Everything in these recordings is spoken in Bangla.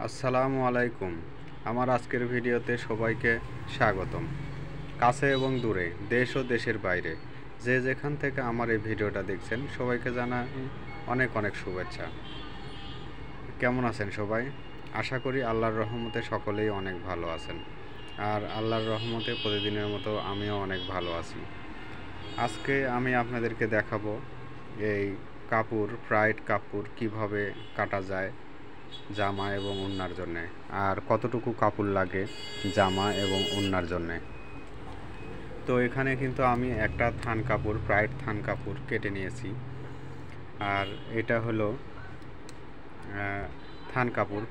আসসালামু আলাইকুম। আমার আজকের ভিডিওতে সবাইকে স্বাগতম। কাছে এবং দূরে, দেশ ও দেশের বাইরে যে যেখান থেকে আমার এই ভিডিওটা দেখছেন সবাইকে জানাই অনেক অনেক শুভেচ্ছা। কেমন আছেন সবাই? আশা করি আল্লাহর রহমতে সকলেই অনেক ভালো আছেন। আর আল্লাহর রহমতে প্রতিদিনের মতো আমিও অনেক ভালো আছি। আজকে আমি আপনাদেরকে দেখাবো এই প্রাইড কাপড় কিভাবে কাটা যায় জামা এবং ওড়নার জন্যে, আর কতটুকু কাপড় লাগে জামা এবং ওড়নার জন্যে। তো এখানে কিন্তু আমি একটা প্রাইড থান কাপড় কেটে নিয়েছি। আর এটা হলো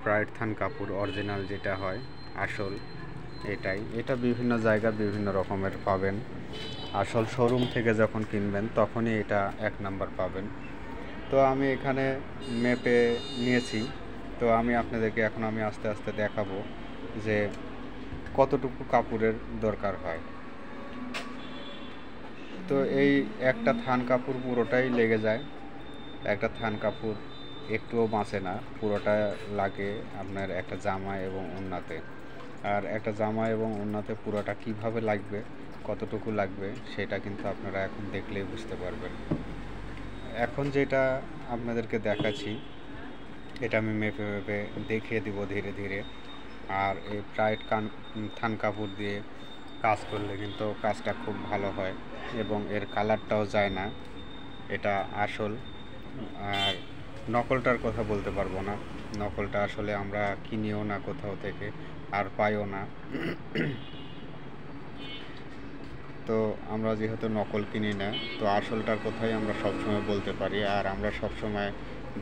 প্রাইড থান কাপড় অরিজিনাল যেটা হয় আসল, এটা বিভিন্ন জায়গায় বিভিন্ন রকমের পাবেন। আসল শোরুম থেকে যখন কিনবেন তখনই এটা 1 নাম্বার পাবেন। তো আমি এখানে মেপে নিয়েছি। তো আমি আপনাদেরকে এখন আস্তে আস্তে দেখাবো যে কতটুকু কাপড়ের দরকার হয়। তো এই একটা থান কাপড় পুরোটাই লেগে যায়, একটা থান কাপড় একটুও বাঁচে না, পুরোটা লাগে আপনার একটা জামা এবং ওড়নাতে। আর একটা জামা এবং ওড়নাতে পুরোটা কিভাবে লাগবে, কতটুকু লাগবে সেটা কিন্তু আপনারা এখন দেখলেই বুঝতে পারবেন। এখন যেটা আপনাদেরকে দেখাচ্ছি এটা আমি মেপে মেপে দেখিয়ে দিব ধীরে ধীরে। আর এই থান কাপড় দিয়ে কাজ করলে কিন্তু কাজটা খুব ভালো হয় এবং এর কালারটাও যায় না, এটা আসল। আর নকলটার কথা বলতে পারবো না, নকলটা আসলে আমরা কিনিও না কোথাও থেকে, আর পাইও না। তো আমরা যেহেতু নকল কিনি না, তো আসলটার কথাই আমরা সবসময় বলতে পারি। আর আমরা সবসময়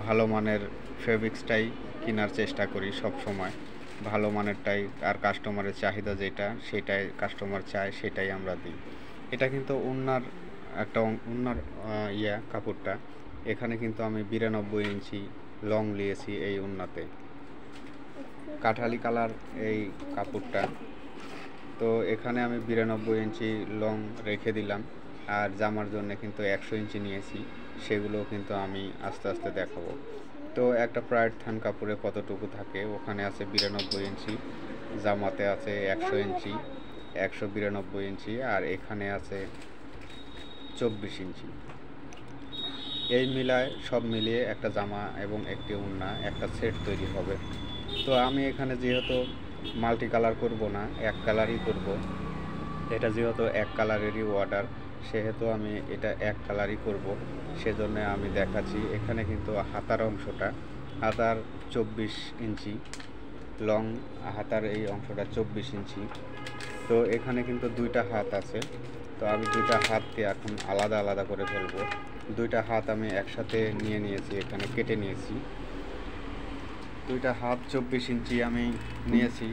ভালো মানের ফেব্রিক্সটাই কেনার চেষ্টা করি, সবসময় ভালো মানেরটাই। আর কাস্টমারের চাহিদা যেটা, সেটাই কাস্টমার চায়, সেটাই আমরা দিই। এটা কিন্তু ওড়নার কাপড়টা এখানে কিন্তু আমি 92 ইঞ্চি লং নিয়েছি এই ওড়নাতে, কাঠালি কালার এই কাপড়টা। তো এখানে আমি 92 ইঞ্চি লং রেখে দিলাম। আর জামার জন্য কিন্তু 100 ইঞ্চি নিয়েছি, সেগুলোও কিন্তু আমি আস্তে আস্তে দেখাবো। তো একটা প্রাইড থান কাপড়ে কতটুকু থাকে, ওখানে আছে 92 ইঞ্চি, জামাতে আছে 100 ইঞ্চি, 192 ইঞ্চি, আর এখানে আছে 24 ইঞ্চি। এই সব মিলিয়ে একটা জামা এবং একটি ওড়না, একটা সেট তৈরি হবে। তো আমি এখানে যেহেতু মাল্টি কালার করব না, এক কালারই করব, এটা যেহেতু এক কালারেরই অর্ডার, সেহেতু আমি এটা এক কালারই করব। সেজন্য আমি দেখাচ্ছি এখানে কিন্তু হাতার 24 ইঞ্চি লং, হাতার এই অংশটা 24 ইঞ্চি। তো এখানে কিন্তু দুইটা হাত আছে, তো আমি দুইটা হাতকে এখন আলাদা আলাদা করে ফেলবো। দুইটা হাত আমি একসাথে নিয়েছি, এখানে কেটে নিয়েছি। দুইটা হাত 24 ইঞ্চি আমি নিয়েছি,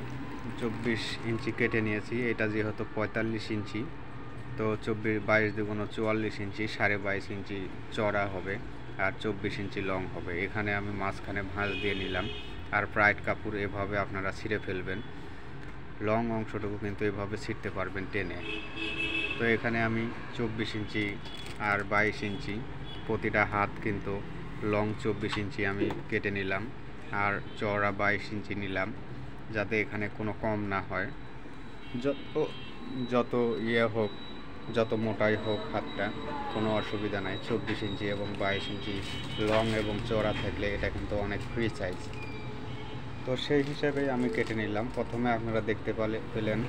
24 ইঞ্চি কেটে নিয়েছি। এটা যেহেতু 45 ইঞ্চি, তো 22 দুগুণ 44 ইঞ্চি, 22.5 ইঞ্চি চড়া হবে আর 24 ইঞ্চি লং হবে। এখানে আমি মাঝখানে ভাঁজ দিয়ে নিলাম। আর প্রাইড কাপড় এভাবে আপনারা ছিঁড়ে ফেলবেন, লং অংশটুকু কিন্তু এভাবে ছিঁড়তে পারবেন টেনে। তো এখানে আমি 24 ইঞ্চি আর 22 ইঞ্চি, প্রতিটা হাত কিন্তু লং 24 ইঞ্চি আমি কেটে নিলাম, আর চওড়া 22 ইঞ্চি নিলাম, যাতে এখানে কোনো কম না হয়। যত হোক, যত মোটাই হোক হাতটা, কোনো অসুবিধা নাই। 24 ইঞ্চি এবং 22 ইঞ্চি লং এবং চওড়া থাকলে এটা কিন্তু অনেক ফ্রি সাইজ। তো সেই হিসাবে আমি কেটে নিলাম। প্রথমে আপনারা দেখতে পেলেন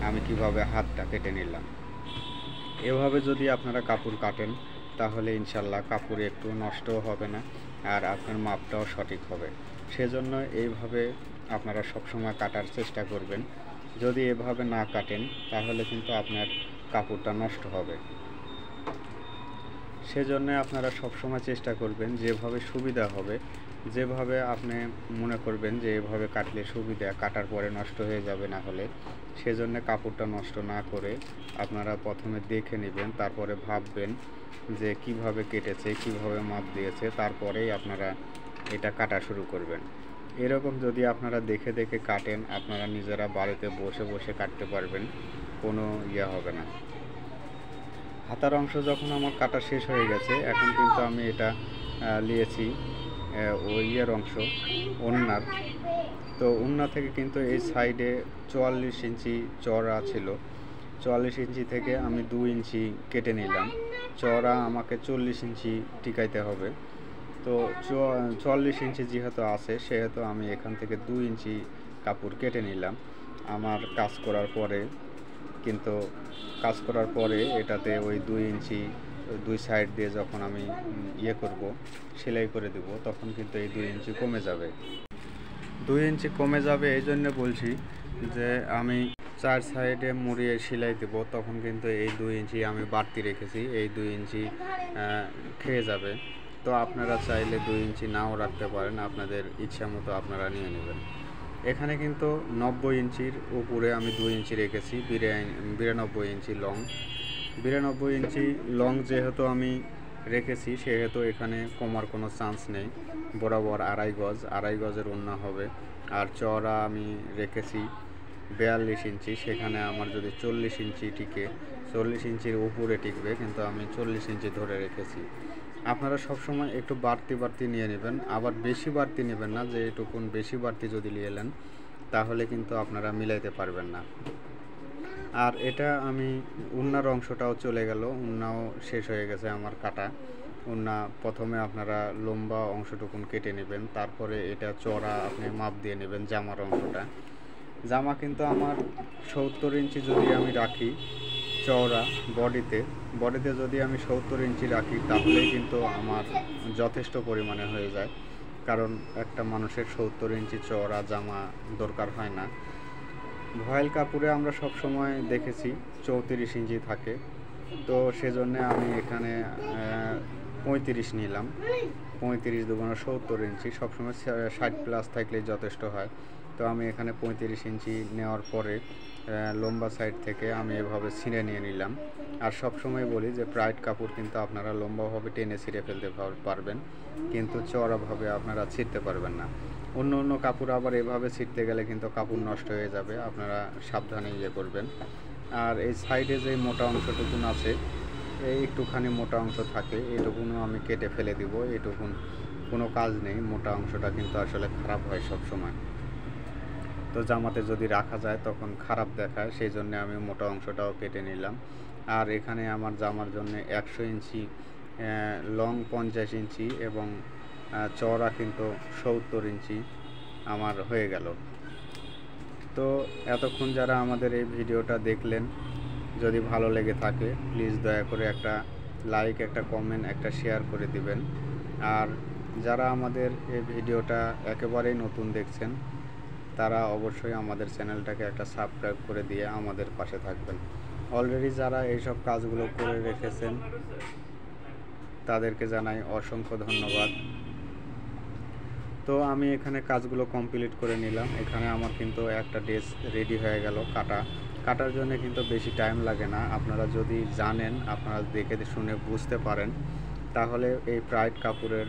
আমি কিভাবে হাতটা কেটে নিলাম। এভাবে যদি আপনারা কাপড় কাটেন তাহলে ইনশাল্লাহ কাপড় একটু নষ্টও হবে না, আর আপনার মাপটাও সঠিক হবে। সেজন্য এইভাবে আপনারা সবসময় কাটার চেষ্টা করবেন। যদি এভাবে না কাটেন তাহলে কিন্তু আপনার কাপড়টা নষ্ট হবে। সেজন্য আপনারা সবসময় চেষ্টা করবেন যেভাবে সুবিধা হবে, যেভাবে আপনি মনে করবেন যে এভাবে কাটলে সুবিধা, কাটার পরে নষ্ট হয়ে যাবে না হলে, সেজন্য কাপড়টা নষ্ট না করে আপনারা প্রথমে দেখে নেবেন, তারপরে ভাববেন যে কিভাবে কেটেছে, কিভাবে মাপ দিয়েছে, তারপরেই আপনারা এটা কাটা শুরু করবেন। এরকম যদি আপনারা দেখে দেখে কাটেন, আপনারা নিজেরা বাড়িতে বসে বসে কাটতে পারবেন, কোনো হবে না। হাতার অংশ যখন আমার কাটা শেষ হয়ে গেছে, এখন কিন্তু আমি এটা নিয়েছি অংশ ওড়নার, তো ওড়না থেকে কিন্তু এই সাইডে 44 ইঞ্চি চওড়া ছিল, 44 ইঞ্চি থেকে আমি 2 ইঞ্চি কেটে নিলাম। চওড়া আমাকে 40 ইঞ্চি টিকাইতে হবে। তো 44 ইঞ্চি যেহেতু আছে সেহেতু আমি এখান থেকে 2 ইঞ্চি কাপড় কেটে নিলাম। আমার কাজ করার পরে এটাতে ওই 2 ইঞ্চি 2 সাইড দিয়ে যখন আমি করব, সেলাই করে দেব, তখন কিন্তু এই 2 ইঞ্চি কমে যাবে। 2 ইঞ্চি কমে যাবে এই জন্য বলছি যে আমি 4 সাইডে মুড়িয়ে সেলাই দেব, তখন কিন্তু এই 2 ইঞ্চি আমি বাড়তি রেখেছি, এই 2 ইঞ্চি খেয়ে যাবে। তো আপনারা চাইলে 2 ইঞ্চি নাও রাখতে পারেন, আপনাদের ইচ্ছা মতো আপনারা নিয়ে নেবেন। এখানে কিন্তু 90 ইঞ্চির উপরে আমি 2 ইঞ্চি রেখেছি, 92 ইঞ্চি লং। 92 ইঞ্চি লং যেহেতু আমি রেখেছি সেহেতু এখানে কমার কোনো চান্স নেই। বরাবর 2.5 গজের ওড়না হবে। আর চওড়া আমি রেখেছি 42 ইঞ্চি, সেখানে আমার যদি 40 ইঞ্চি টিকে, 40 ইঞ্চির উপরে টিকবে, কিন্তু আমি 40 ইঞ্চি ধরে রেখেছি। আপনারা সবসময় একটু বাড়তি নিয়ে নেবেন, আবার বেশি বাড়তি নেবেন না, যে এটুকুন বেশি বাড়তি যদি নিয়ে নেন তাহলে কিন্তু আপনারা মিলাইতে পারবেন না। আর এটা আমি ওড়নার অংশটাও চলে গেল, ওড়নাও শেষ হয়ে গেছে আমার কাটা। ওড়না প্রথমে আপনারা লম্বা অংশটুকুন কেটে নেবেন, তারপরে এটা চওড়া আপনি মাপ দিয়ে নেবেন জামার অংশটা। জামা কিন্তু আমার 70 ইঞ্চি যদি আমি রাখি চওড়া বডিতে যদি আমি 70 ইঞ্চি রাখি তাহলেই কিন্তু আমার যথেষ্ট পরিমাণে হয়ে যায়, কারণ একটা মানুষের 70 ইঞ্চি চওড়া জামা দরকার হয় না। ভয়েল কাপড়ে আমরা সব সময় দেখেছি 34 ইঞ্চি থাকে, তো সেজন্য আমি এখানে 35 নিলাম। 35 দুগুণা 70 ইঞ্চি, সবসময় 60 প্লাস থাকলেই যথেষ্ট হয়। তো আমি এখানে 35 ইঞ্চি নেওয়ার পরে লম্বা সাইড থেকে আমি এভাবে ছিঁড়ে নিয়ে নিলাম। আর সবসময় বলি যে প্রাইড কাপড় কিন্তু আপনারা লম্বাভাবে টেনে ছিঁড়ে ফেলতে পারবেন, কিন্তু চওড়াভাবে আপনারা ছিঁড়তে পারবেন না। অন্য কাপড় আবার এভাবে ছিঁড়তে গেলে কিন্তু কাপড় নষ্ট হয়ে যাবে, আপনারা সাবধানে করবেন। আর এই সাইডে যে মোটা অংশটুকুন আছে, এই একটুখানি মোটা অংশ থাকে, এইটুকুনও আমি কেটে ফেলে দিব। এইটুকুন কোনো কাজ নেই, মোটা অংশটা কিন্তু আসলে খারাপ হয় সব সময়। তো জামাতে যদি রাখা যায় তখন খারাপ দেখায়, সেই জন্য আমি মোটা অংশটাও কেটে নিলাম। আর এখানে আমার জামার জন্য 100 ইঞ্চি লং, 50 ইঞ্চি এবং চওড়া কিন্তু 70 ইঞ্চি আমার হয়ে গেল। তো এতক্ষণ যারা আমাদের এই ভিডিওটা দেখলেন, যদি ভালো লেগে থাকে প্লিজ দয়া করে একটা লাইক, একটা কমেন্ট, একটা শেয়ার করে দিবেন। আর যারা আমাদের এই ভিডিওটা একেবারেই নতুন দেখছেন তারা অবশ্যই আমাদের চ্যানেলটাকে একটা সাবস্ক্রাইব করে দিয়ে আমাদের পাশে থাকবেন। অলরেডি যারা এইসব কাজগুলো করে রেখেছেন তাদেরকে জানাই অসংখ্য ধন্যবাদ। তো আমি এখানে কাজগুলো কমপ্লিট করে নিলাম। এখানে আমার কিন্তু একটা ড্রেস রেডি হয়ে গেল। কাটার জন্য কিন্তু বেশি টাইম লাগে না। আপনারা যদি জানেন, আপনারা দেখে শুনে বুঝতে পারেন, তাহলে এই প্রাইড কাপড়ের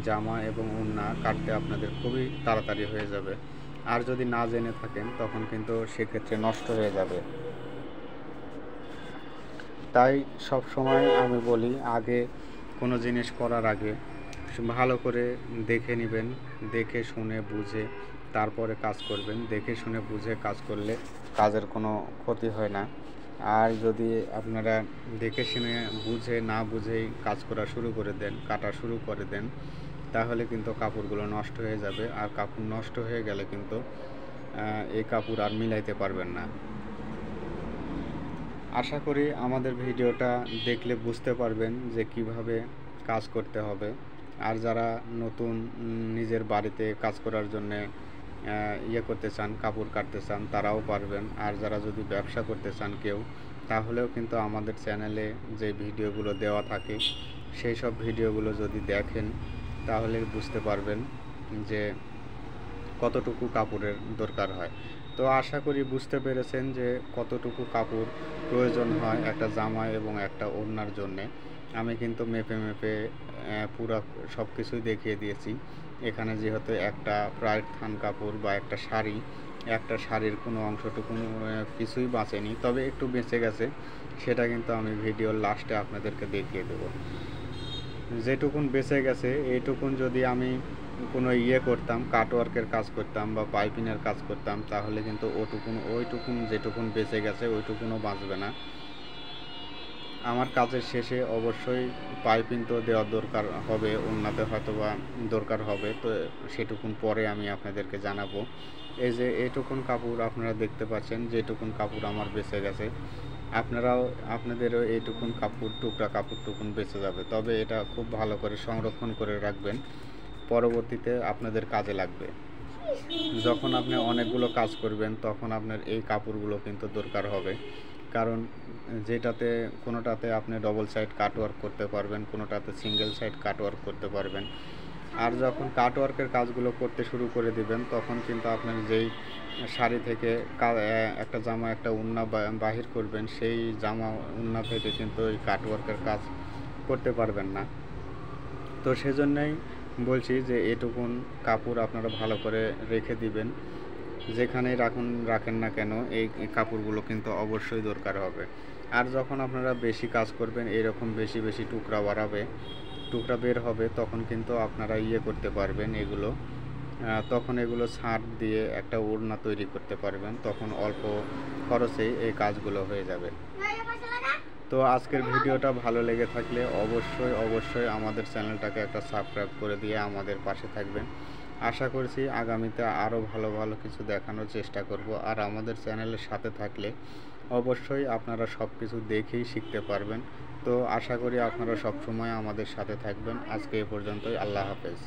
জামা এবং ওড়না কাটতে আপনাদের খুবই তাড়াতাড়ি হয়ে যাবে। আর যদি না জেনে থাকেন তখন কিন্তু সেক্ষেত্রে নষ্ট হয়ে যাবে। তাই সব সময় আমি বলি, আগে কোনো জিনিস করার আগে ভালো করে দেখে নেবেন, দেখে শুনে বুঝে তারপরে কাজ করবেন। দেখে শুনে বুঝে কাজ করলে কাজের কোনো ক্ষতি হয় না। আর যদি আপনারা দেখে শুনে বুঝে না বুঝেই কাজ করা শুরু করে দেন, কাটা শুরু করে দেন, তাহলে কিন্তু কাপড়গুলো নষ্ট হয়ে যাবে। আর কাপড় নষ্ট হয়ে গেলে কিন্তু এই কাপড় আর মিলাইতে পারবেন না। আশা করি আমাদের ভিডিওটা দেখলে বুঝতে পারবেন যে কিভাবে কাজ করতে হবে। আর যারা নতুন নিজের বাড়িতে কাজ করার জন্য করতে চান, কাপড় কাটতে চান, তারাও পারবেন। আর যারা যদি ব্যবসা করতে চান কেউ, তাহলেও কিন্তু আমাদের চ্যানেলে যে ভিডিওগুলো দেওয়া থাকে সেই সব ভিডিওগুলো যদি দেখেন তাহলে বুঝতে পারবেন যে কতটুকু কাপড়ের দরকার হয়। তো আশা করি বুঝতে পেরেছেন যে কতটুকু কাপড় প্রয়োজন হয় একটা জামা এবং একটা ওড়নার জন্যে। আমি কিন্তু মেপে পুরো সব কিছুই দেখিয়ে দিয়েছি। এখানে যেহেতু একটা প্রায় থান কাপড় বা একটা শাড়ির কোনো অংশটুকু কিছুই বাঁচেনি, তবে একটু বেঁচে গেছে, সেটা কিন্তু আমি ভিডিওর লাস্টে আপনাদেরকে দেখিয়ে দেব। যেটুকুন বেঁচে গেছে এইটুকুন যদি আমি কোনো করতাম, কাটওয়ার্কের কাজ করতাম বা পাইপিংয়ের কাজ করতাম, তাহলে কিন্তু ওইটুকুন যেটুকুন বেঁচে গেছে ওইটুকুনও বাঁচবে না। আমার কাজের শেষে অবশ্যই পাইপিং তো দেওয়ার দরকার হবে, ওড়নাতে হয়তো বা দরকার হবে, তো সেটুকুন পরে আমি আপনাদেরকে জানাবো। এই যে এইটুকুন কাপড় আপনারা দেখতে পাচ্ছেন, যেটুকুন কাপড় আমার বেঁচে গেছে, আপনাদেরও এইটুকুন কাপড়টুকুন বেঁচে যাবে। তবে এটা খুব ভালো করে সংরক্ষণ করে রাখবেন, পরবর্তীতে আপনাদের কাজে লাগবে। যখন আপনি অনেকগুলো কাজ করবেন তখন আপনার এই কাপড়গুলো কিন্তু দরকার হবে, কারণ কোনোটাতে আপনি ডবল সাইড কাটওয়ার্ক করতে পারবেন, কোনোটাতে সিঙ্গেল সাইড কাটওয়ার্ক করতে পারবেন। আর যখন কাটওয়ার্কের কাজগুলো করতে শুরু করে দিবেন তখন কিন্তু আপনার যেই শাড়ি থেকে একটা জামা একটা ওড়না বাহির করবেন, সেই জামা ওড়না থেকে কিন্তু ওই কাটওয়ার্কের কাজ করতে পারবেন না। তো সেজন্যই বলছি যে এটুকুন কাপড় আপনারা ভালো করে রেখে দিবেন, যেখানেই রাখেন না কেন এই কাপড়গুলো কিন্তু অবশ্যই দরকার হবে। আর যখন আপনারা বেশি কাজ করবেন, এরকম বেশি টুকরা বের হবে, তখন কিন্তু আপনারা করতে পারবেন তখন এগুলো ছাঁট দিয়ে একটা ওড়না তৈরি করতে পারবেন, তখন অল্প খরচেই এই কাজগুলো হয়ে যাবে। তো আজকের ভিডিওটা ভালো লেগে থাকলে অবশ্যই আমাদের চ্যানেলটাকে একটা সাবস্ক্রাইব করে দিয়ে আমাদের পাশে থাকবেন। আশা করছি আগামীতে আরও ভালো কিছু দেখানোর চেষ্টা করব। আর আমাদের চ্যানেলের সাথে থাকলে অবশ্যই আপনারা সব কিছু দেখেই শিখতে পারবেন। তো আশা করি আপনারা সবসময় আমাদের সাথে থাকবেন। আজকে এ পর্যন্তই। আল্লাহ হাফেজ।